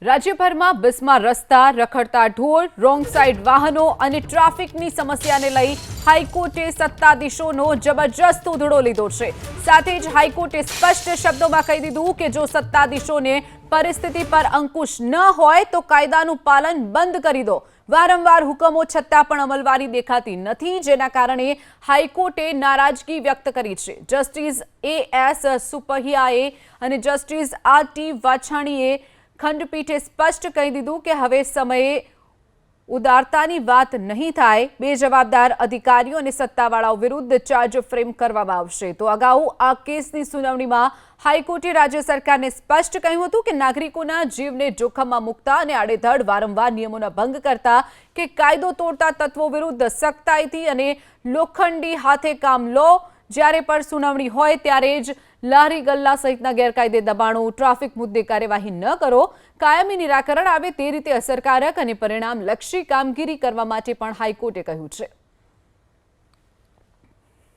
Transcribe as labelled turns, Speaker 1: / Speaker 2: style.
Speaker 1: રાજ્યભરમાં બિસ્માર રસ્તા, રખડતા ઢોર, રોંગ સાઈડ વાહનો અને ટ્રાફિકની સમસ્યાને લઈ હાઈકોર્ટે સત્તાધીશોનો જબરજસ્ત ઉધડો લીધો છે। સાથે જ હાઈકોર્ટે સ્પષ્ટ શબ્દોમાં કહી દીધું કે જો સત્તાધીશોને પરિસ્થિતિ પર અંકુશ ન હોય તો કાયદાનું પાલન બંધ કરી દો। વારંવાર હુકમો છતાં પણ અમલવારી દેખાતી નથી, જેના કારણે હાઈકોર્ટે નારાજગી વ્યક્ત કરી છે। Justice A.S. સુપહિયાએ અને જસ્ટિસ R.T. વાછાણીએ ખંડપીઠે સ્પષ્ટ કહી દીધું કે હવે સમયે ઉદારતાની વાત નહીં થાય। બે જવાબદાર અધિકારીઓ અને સત્તાવાળાઓ વિરુદ્ધ ચાર્જ ફ્રેમ કરવામાં આવશે। તો અગાઉ આ કેસની સુનાવણીમાં હાઈકોર્ટે રાજ્ય સરકારને સ્પષ્ટ કહ્યું હતું કે નાગરિકોના જીવને જોખમમાં મૂકતા અને આડેધડ વારંવાર નિયમોના ભંગ કરતા કે કાયદો તોડતા તત્વો વિરુદ્ધ સખ્તાઈથી અને લોખંડી હાથે કામ લો। જ્યારે પણ સુનાવણી હોય ત્યારે જ લારી ગલ્લા સહિતના ગેરકાયદે દબાણો, ટ્રાફિક મુદ્દે કાર્યવાહી ન કરો। કાયમી નિરાકરણ આવે તે રીતે અસરકારક અને પરિણામલક્ષી કામગીરી કરવા માટે પણ હાઈકોર્ટે કહ્યું છે।